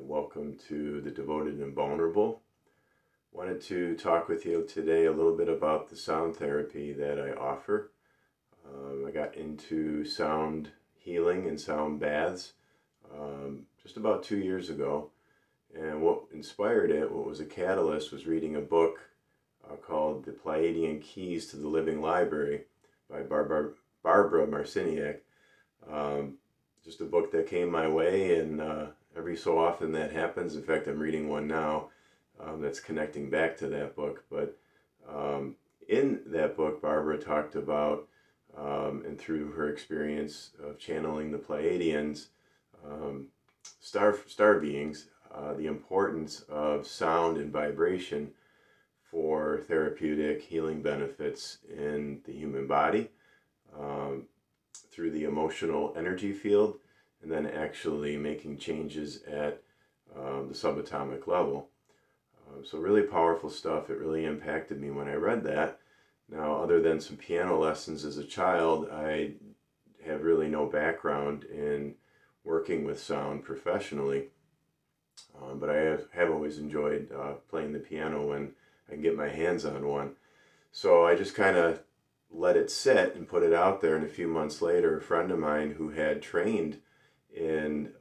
Welcome to the Devoted and Vulnerable. Wanted to talk with you today a little bit about the sound therapy that I offer. I got into sound healing and sound baths just about 2 years ago. And what inspired it, what was a catalyst, was reading a book called The Pleiadian Keys to the Living Library by Barbara Marciniak. Just a book that came my way, and every so often that happens. In fact, I'm reading one now that's connecting back to that book. But in that book, Barbara talked about, and through her experience of channeling the Pleiadians, star beings, the importance of sound and vibration for therapeutic healing benefits in the human body, through the emotional energy field, and then actually making changes at the subatomic level. So really powerful stuff. It really impacted me when I read that. Now, other than some piano lessons as a child, I have really no background in working with sound professionally, but I have always enjoyed playing the piano when I can get my hands on one. So I just kind of let it sit and put it out there, and a few months later, a friend of mine who had trained in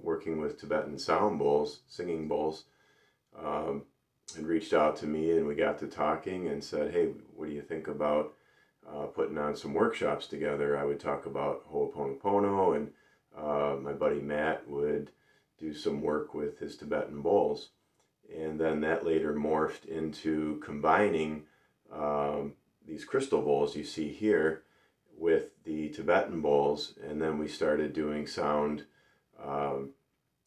working with Tibetan sound bowls, singing bowls, had reached out to me, and we got to talking and said, hey, what do you think about putting on some workshops together? I would talk about Ho'oponopono, and my buddy Matt would do some work with his Tibetan bowls. And then that later morphed into combining these crystal bowls you see here with the Tibetan bowls, and then we started doing sound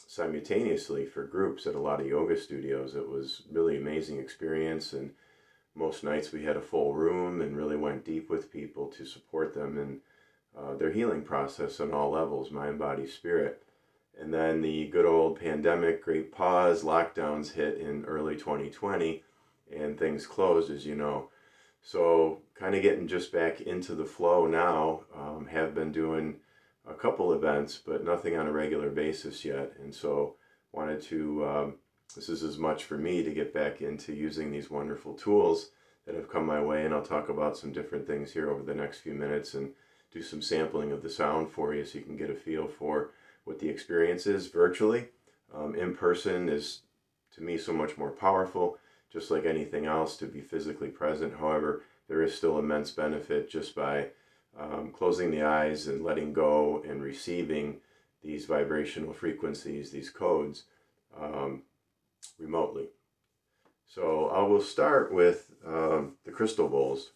simultaneously for groups at a lot of yoga studios. It was really amazing experience, and most nights we had a full room and really went deep with people to support them in their healing process on all levels, mind, body, spirit. And then the good old pandemic, great pause, lockdowns hit in early 2020, and things closed, as you know. So kind of getting just back into the flow now. Have been doing a couple events, but nothing on a regular basis yet. And so wanted to, this is as much for me to get back into using these wonderful tools that have come my way. And I'll talk about some different things here over the next few minutes and do some sampling of the sound for you so you can get a feel for what the experience is virtually. In person is, to me, so much more powerful, just like anything else, to be physically present. However, there is still immense benefit just by closing the eyes and letting go and receiving these vibrational frequencies, these codes, remotely. So I will start with the crystal bowls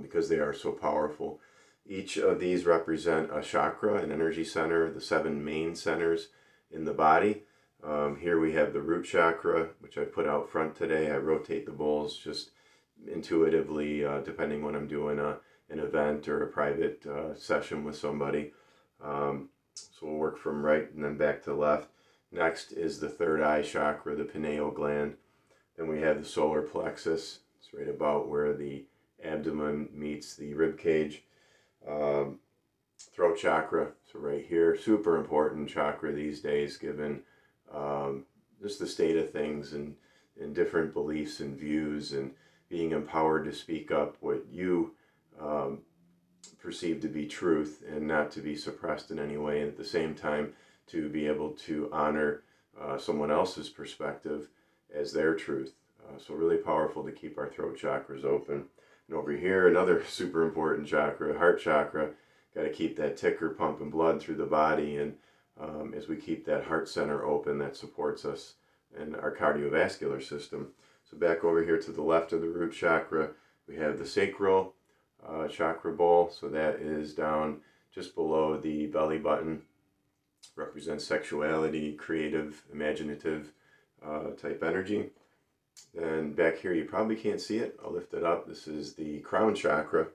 because they are so powerful. Each of these represent a chakra, an energy center, the 7 main centers in the body. Here we have the root chakra, which I put out front today. I rotate the bowls just intuitively, depending when I'm doing an event or a private session with somebody. So we'll work from right and then back to left. Next is the third eye chakra, the pineal gland. Then we have the solar plexus. It's right about where the abdomen meets the rib cage. Throat chakra, so right here, super important chakra these days, given just the state of things and different beliefs and views, and being empowered to speak up what you perceive to be truth and not to be suppressed in any way, and at the same time to be able to honor someone else's perspective as their truth. So really powerful to keep our throat chakras open. And over here, another super important chakra, heart chakra. Got to keep that ticker pumping blood through the body, and as we keep that heart center open, that supports us and our cardiovascular system. So back over here to the left of the root chakra, we have the sacral chakra bowl. So that is down just below the belly button. Represents sexuality, creative, imaginative type energy. Then back here, you probably can't see it. I'll lift it up. This is the crown chakra,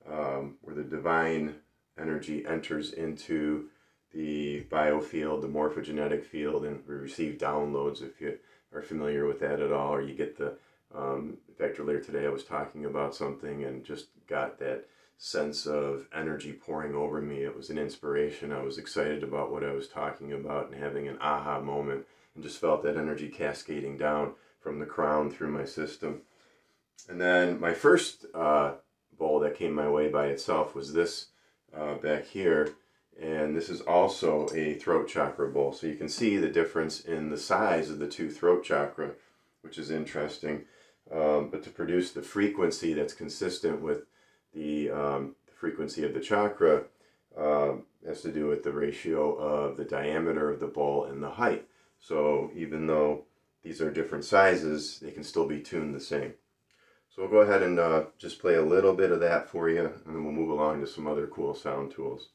where the divine energy enters into the biofield, the morphogenetic field, and we receive downloads, if you are familiar with that at all, or you get the, in fact, earlier today I was talking about something and just got that sense of energy pouring over me. It was an inspiration. I was excited about what I was talking about and having an aha moment, and just felt that energy cascading down from the crown through my system. And then my first bowl that came my way by itself was this back here. And this is also a throat chakra bowl. So you can see the difference in the size of the two throat chakra, which is interesting. But to produce the frequency that's consistent with the frequency of the chakra has to do with the ratio of the diameter of the bowl and the height. So even though these are different sizes, they can still be tuned the same. So we'll go ahead and just play a little bit of that for you, and then we'll move along to some other cool sound tools.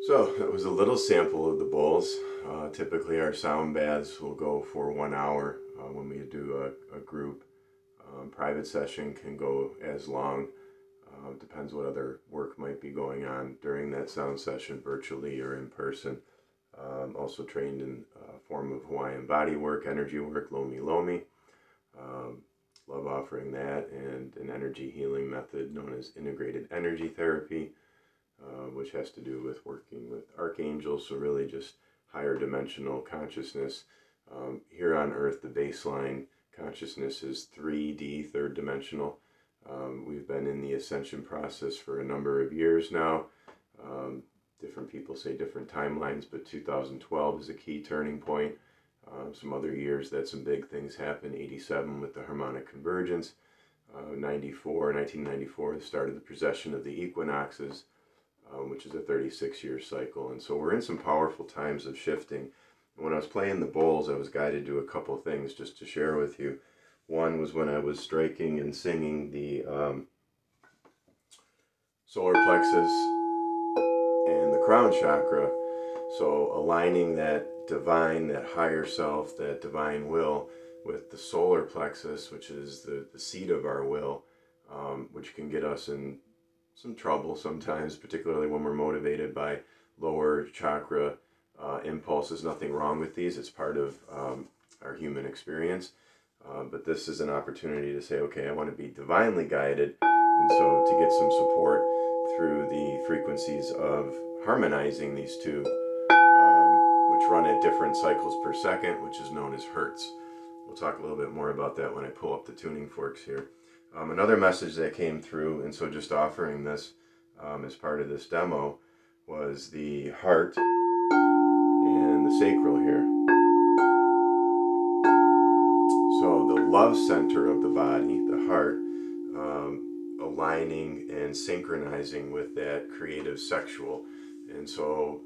So that was a little sample of the bowls. Typically our sound baths will go for 1 hour when we do a group. Private session can go as long. Depends what other work might be going on during that sound session, virtually or in person. Also trained in a form of Hawaiian body work, energy work, lomi lomi. Love offering that, and an energy healing method known as integrated energy therapy, which has to do with working with archangels, so really just higher dimensional consciousness. Here on Earth, the baseline consciousness is 3D, third dimensional. We've been in the ascension process for a number of years now. Different people say different timelines, but 2012 is a key turning point. Some other years that some big things happened. 87 with the harmonic convergence. 1994, the start of the precession of the equinoxes, which is a 36-year cycle. And so we're in some powerful times of shifting. When I was playing the bowls, I was guided to a couple things just to share with you. One was when I was striking and singing the solar plexus and the crown chakra. So aligning that divine, that higher self, that divine will, with the solar plexus, which is the seat of our will, which can get us in some trouble sometimes, particularly when we're motivated by lower chakra impulses. Nothing wrong with these. It's part of our human experience. But this is an opportunity to say, okay, I want to be divinely guided, and so to get some support through the frequencies of harmonizing these two, which run at different cycles per second, which is known as hertz. We'll talk a little bit more about that when I pull up the tuning forks here. Another message that came through, and so just offering this as part of this demo, was the heart and the sacral here. So the love center of the body, the heart, aligning and synchronizing with that creative sexual. And so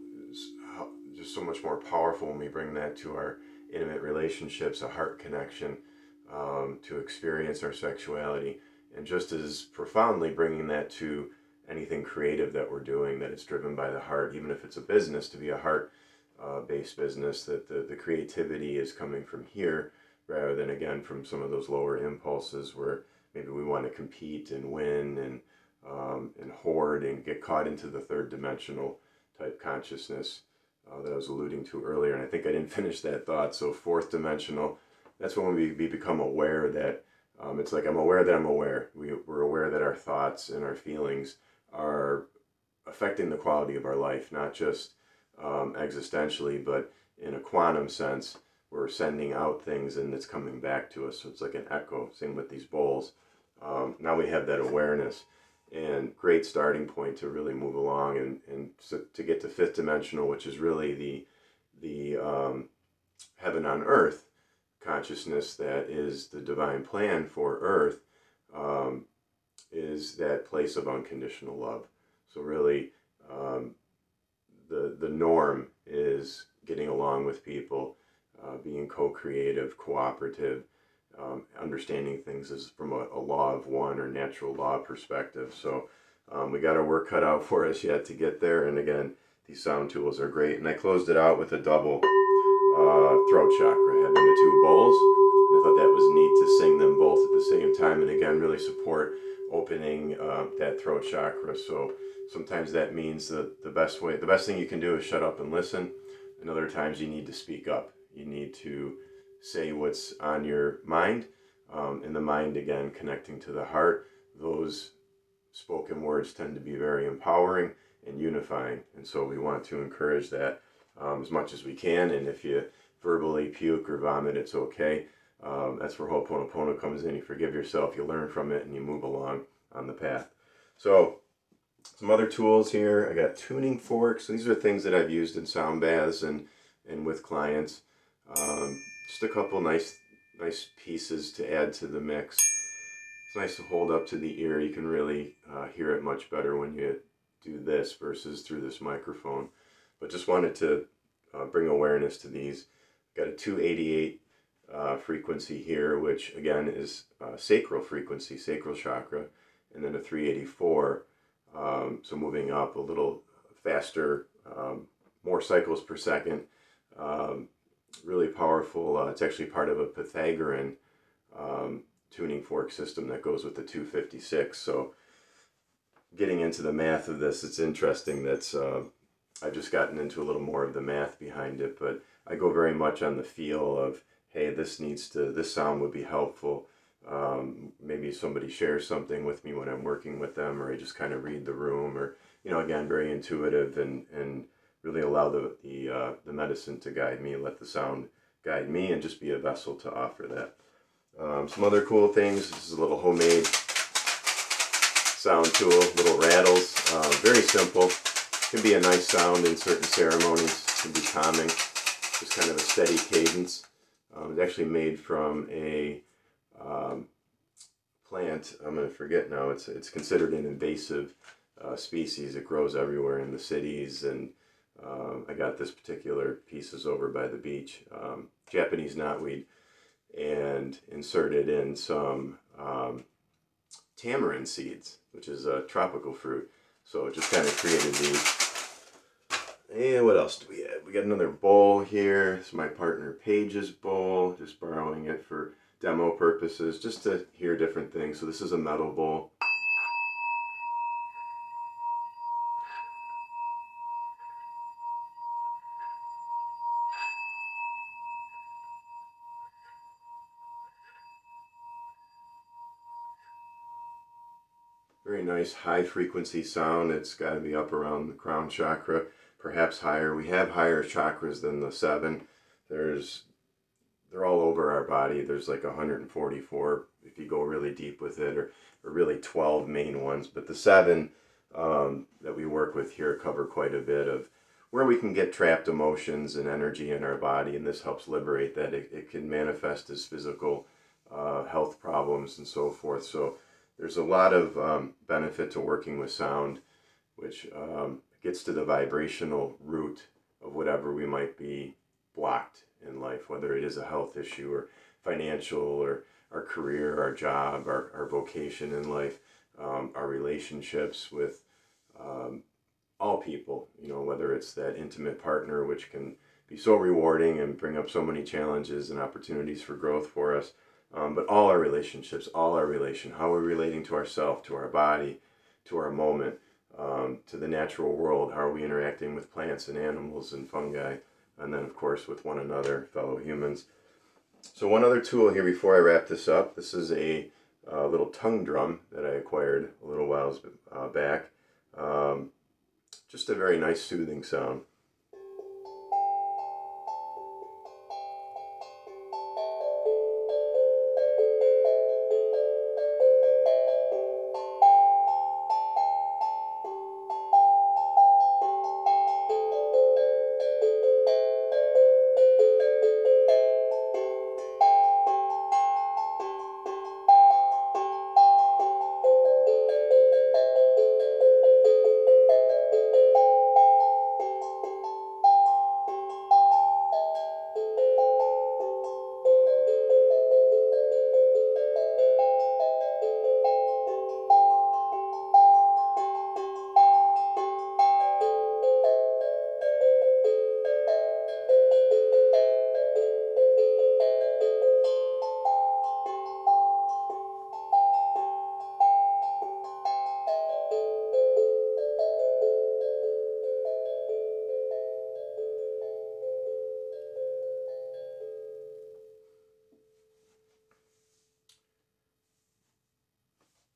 just so much more powerful when we bring that to our intimate relationships, a heart connection, to experience our sexuality, and just as profoundly bringing that to anything creative that we're doing, that it's driven by the heart, even if it's a business, to be a heart-based business, that the creativity is coming from here rather than, again, from some of those lower impulses where maybe we want to compete and win and hoard and get caught into the third dimensional type consciousness that I was alluding to earlier. And I think I didn't finish that thought. So fourth dimensional, that's when we become aware that it's like I'm aware that I'm aware. We're aware that our thoughts and our feelings are affecting the quality of our life, not just existentially, but in a quantum sense. We're sending out things and it's coming back to us. So it's like an echo. Same with these bowls. Now we have that awareness, and great starting point to really move along and so to get to fifth dimensional, which is really the heaven on earth consciousness that is the divine plan for earth, is that place of unconditional love. So really the norm is getting along with people, being co-creative, cooperative, understanding things as from a law of one or natural law perspective. So we got our work cut out for us yet to get there. And again, these sound tools are great. And I closed it out with a double throat chakra, having the two bowls. I thought that was neat to sing them both at the same time, and again, really support opening that throat chakra. So sometimes that means that the best thing you can do is shut up and listen. And other times you need to speak up. You need to say what's on your mind, and the mind, again, connecting to the heart. Those spoken words tend to be very empowering and unifying, and so we want to encourage that as much as we can. And if you verbally puke or vomit, it's okay. That's where Ho'oponopono comes in. You forgive yourself, you learn from it, and you move along on the path. So some other tools here. I got tuning forks. These are things that I've used in sound baths and with clients. Just a couple nice pieces to add to the mix. It's nice to hold up to the ear. You can really hear it much better when you do this versus through this microphone. But just wanted to bring awareness to these. Got a 288 frequency here, which again is sacral frequency, sacral chakra, and then a 384. So moving up a little faster, more cycles per second. Really powerful. It's actually part of a Pythagorean tuning fork system that goes with the 256. So getting into the math of this, it's interesting. That's I've just gotten into a little more of the math behind it, but I go very much on the feel of, hey, this sound would be helpful. Maybe somebody shares something with me when I'm working with them, or I just kind of read the room, or again, very intuitive and really allow the medicine to guide me, let the sound guide me, and just be a vessel to offer that. Some other cool things. This is a little homemade sound tool, little rattles. Very simple. Can be a nice sound in certain ceremonies. Can be calming. Just kind of a steady cadence. It's actually made from a plant. I'm going to forget now. It's considered an invasive species. It grows everywhere in the cities, and I got this particular pieces over by the beach, Japanese knotweed, and inserted in some tamarind seeds, which is a tropical fruit. So it just kind of created these. And what else do we have? we got another bowl here. It's my partner Paige's bowl, just borrowing it for demo purposes, just to hear different things. So this is a metal bowl. Very nice high frequency sound. It's got to be up around the crown chakra, perhaps higher. We have higher chakras than the 7. They're all over our body. There's like 144 if you go really deep with it, or really 12 main ones. But the 7 that we work with here cover quite a bit of where we can get trapped emotions and energy in our body, and this helps liberate that. It can manifest as physical health problems and so forth. So there's a lot of benefit to working with sound, which gets to the vibrational root of whatever we might be blocked in life, whether it is a health issue or financial or our career, our job, our vocation in life, our relationships with all people, whether it's that intimate partner, which can be so rewarding and bring up so many challenges and opportunities for growth for us. But all our relationships, how we're relating to ourselves, to our body, to our moment, to the natural world, how are we interacting with plants and animals and fungi, and then of course with one another, fellow humans. So one other tool here before I wrap this up, this is a little tongue drum that I acquired a little while back. Just a very nice soothing sound.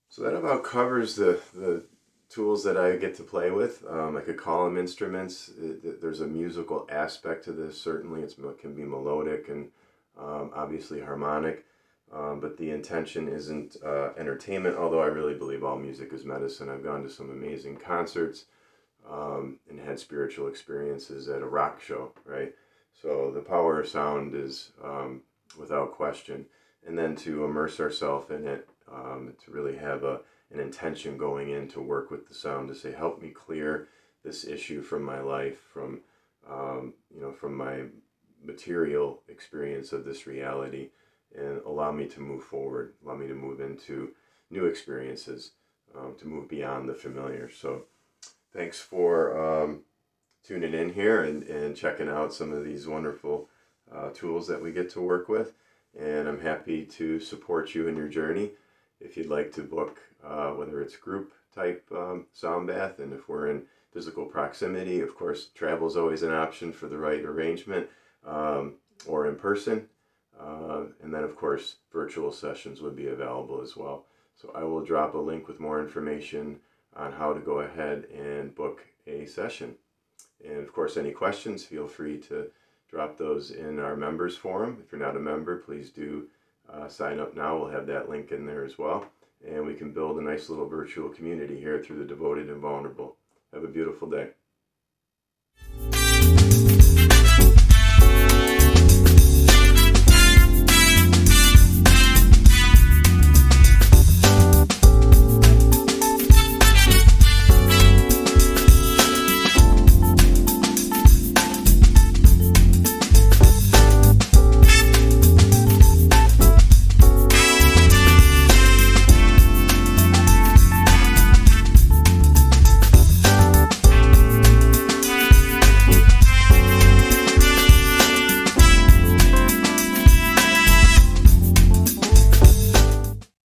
So that about covers the tools that I get to play with. I could call them instruments. There's a musical aspect to this, certainly. It can be melodic and obviously harmonic, but the intention isn't entertainment, although I really believe all music is medicine. I've gone to some amazing concerts and had spiritual experiences at a rock show, right? So the power of sound is without question. And then to immerse ourselves in it, to really have an intention going in to work with the sound, to say, help me clear this issue from my life, from from my material experience of this reality, and allow me to move forward, allow me to move into new experiences, to move beyond the familiar. So thanks for tuning in here and checking out some of these wonderful tools that we get to work with. And I'm happy to support you in your journey. If you'd like to book, whether it's group type sound bath, and if we're in physical proximity, of course, travel is always an option for the right arrangement, or in person. And then, of course, virtual sessions would be available as well. So I will drop a link with more information on how to go ahead and book a session. And of course, any questions, feel free to drop those in our members forum. If you're not a member, please do sign up now. We'll have that link in there as well. And we can build a nice little virtual community here through the Devoted and Vulnerable. Have a beautiful day.